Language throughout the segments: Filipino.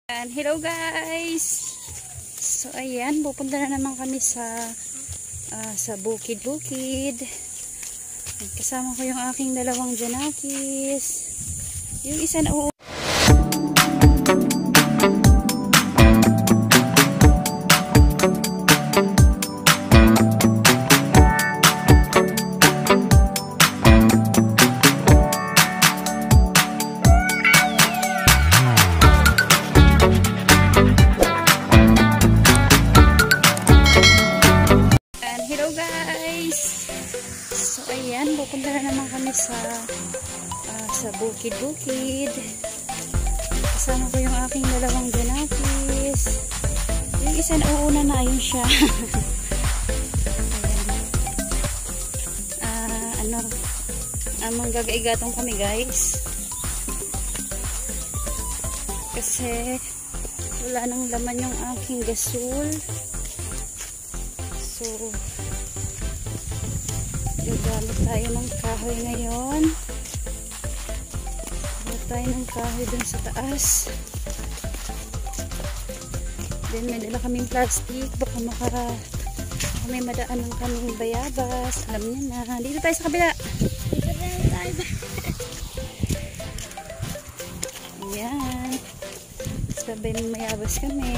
Hello guys! So ayan, pupunta na naman kami sa bukid-bukid. Kasama ko yung aking dalawang janakis. Yung isa na pupunta na naman kami sa bukid-bukid. Kasama ko yung aking dalawang janakis. Yung isa na uuna na, ayun siya. Manggagaigatong kami guys. Kasi wala nang laman yung aking gasol. So gagamit tayo ng kahoy ngayon. Gamit tayo ng kahoy dun sa taas. Then may dala kaming plastic. Baka may madaan ng kaming bayabas. Alam niyo na. Dito tayo sa kabila. Ayan. Sabay may mayabas kami.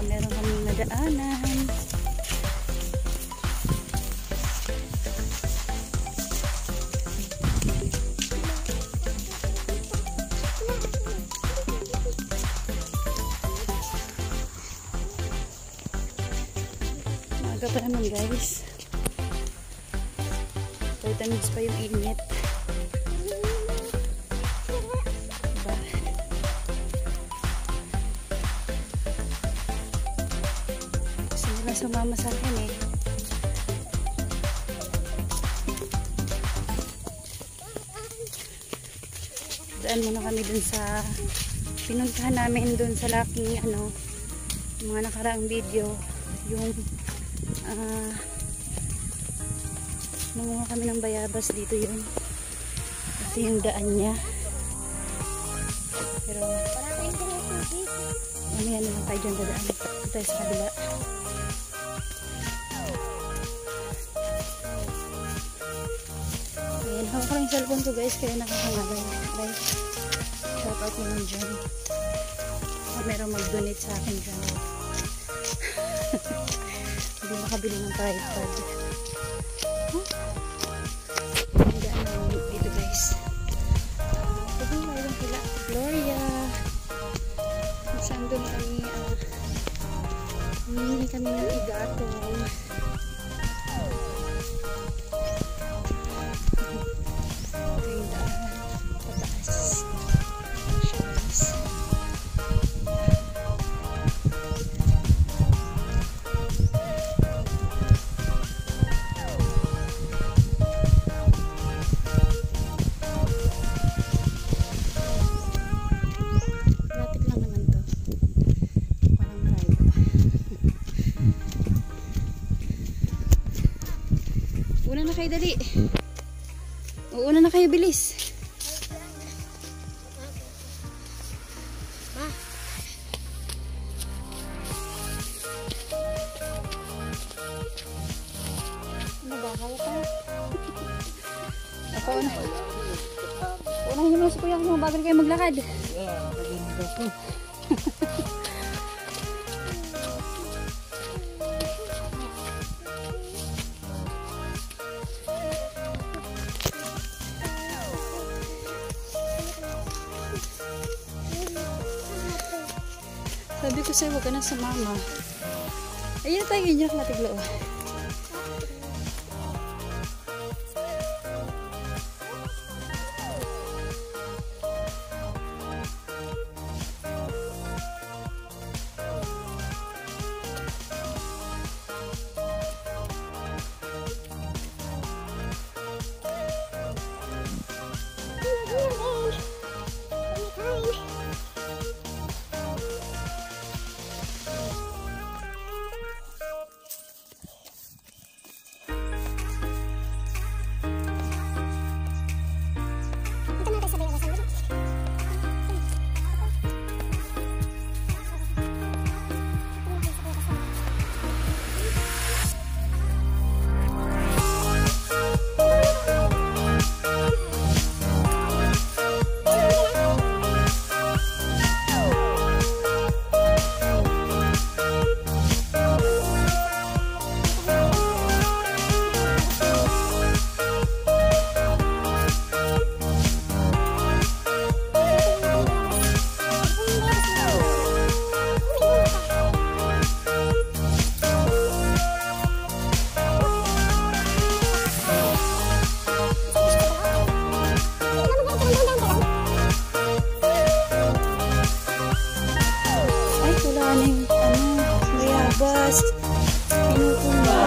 Meron kaming madaanan. Pa naman guys, vitamins pa yung init, diba? Gusto nila sumama sa akin eh. Daan muna kami dun sa pinuntahan namin dun sa laking mga nakaraang video, yung nangunga kami ng bayabas dito yun. Ito yung daan niya. Pero mamaya naman tayo dyan dadaan. Ito tayo sa kabila. Ayan, hawak ko lang yung cellphone ko guys, kaya nakakangagay. Like, shout out naman dyan. Merong mag-donate sa akin dyan. Hindi makabili ng tripod. Dito guys. Ito mayroon sila Gloria. Saan doon kami humingi kami ng igatong. Ito yung daan pataas. Una na kayo, dali. Una na kayo, bilis. Ano ba? Kaya pa? Ako na. Unahin mo si kuya kung bagal kayo maglakad. Sabi ko sa'yo, huwag ka na sumama. Ayun tayo, ganyan ka natiglo. daming bayabas. Pinuto na.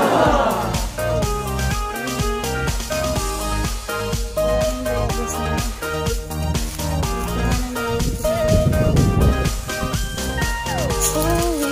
Daming bayabas na. Sorry.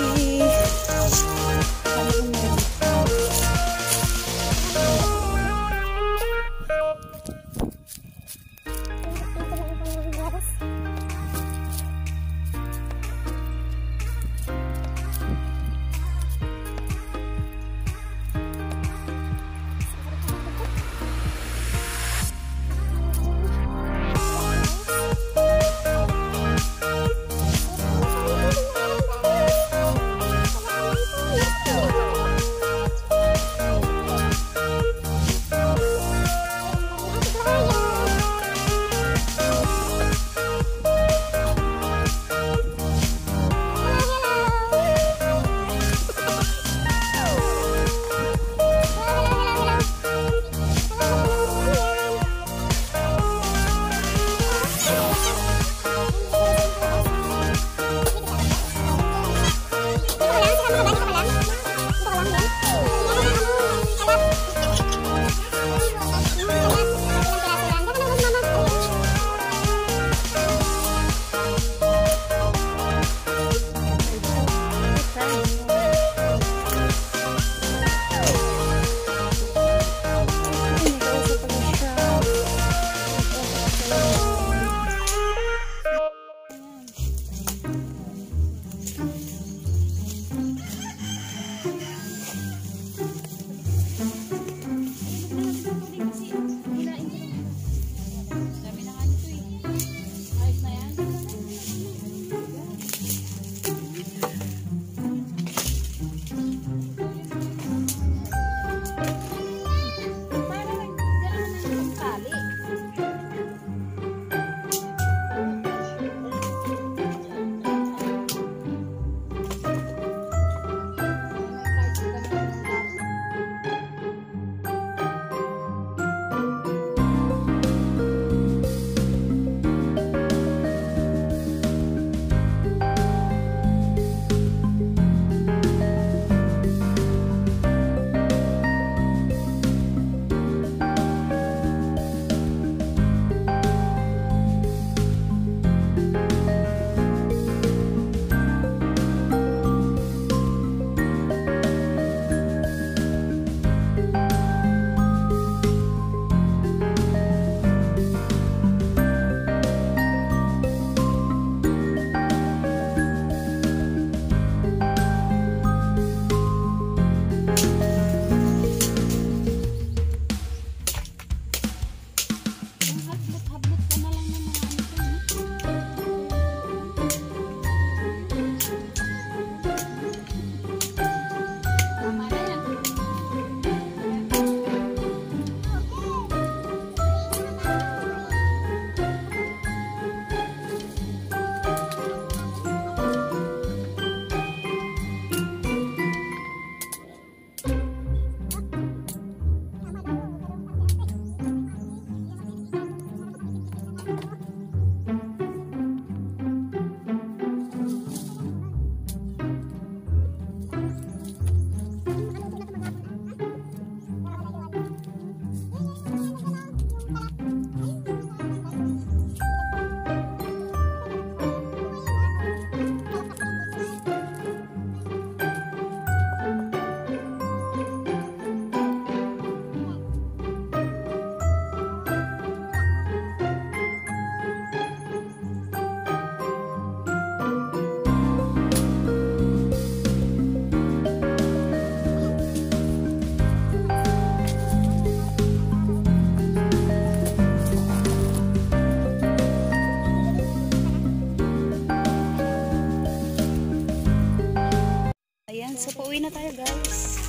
So, pauwi na tayo, guys.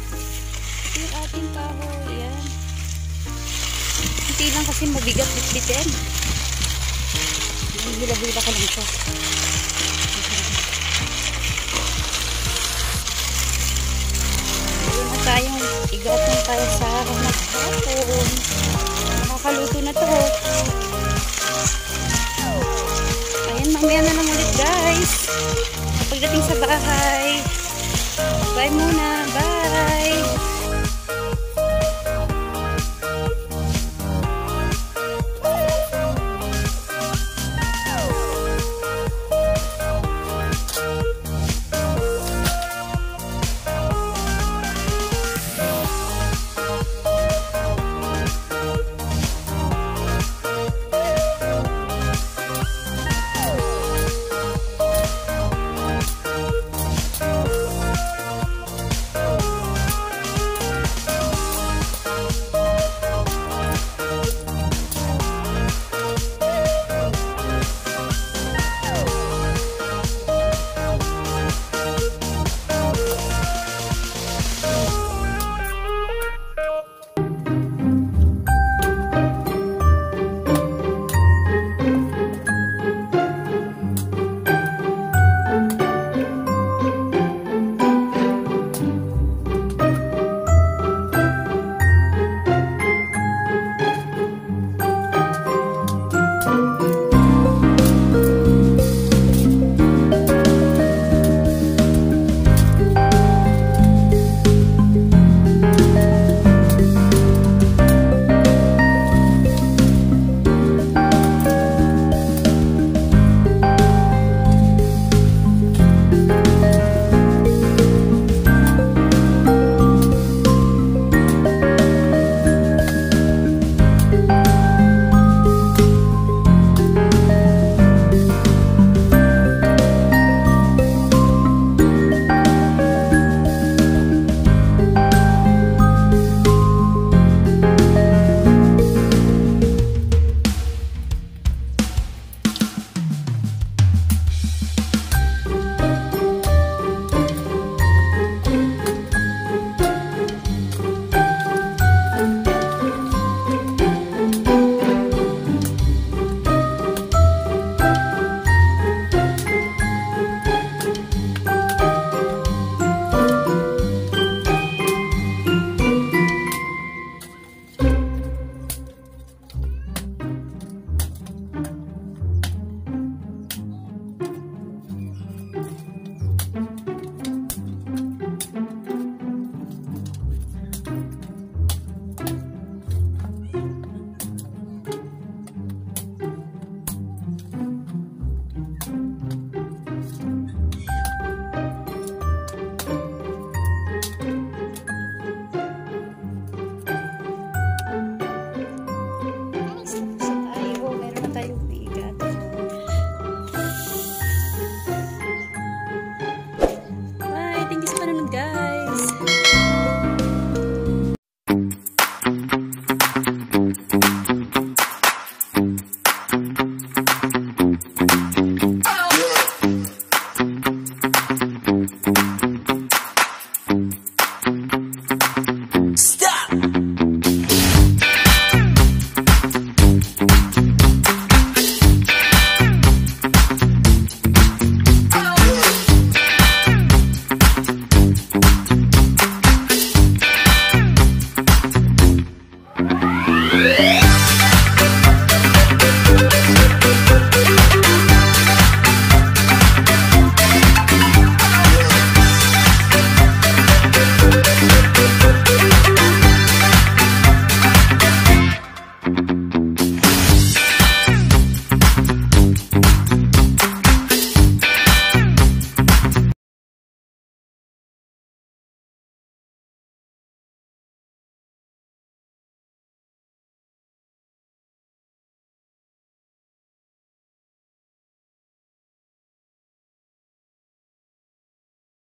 Ito yung ating kahoy. Yan. Hindi lang kasi mabigat bitbitin. Hila-hila ko lang siya. Ayun na tayong igatong tayo sa maghapon. Nakakaluto na to. Ayan, mamaya na lang ulit, guys. pagdating sa bahay. Bye muna. Bye.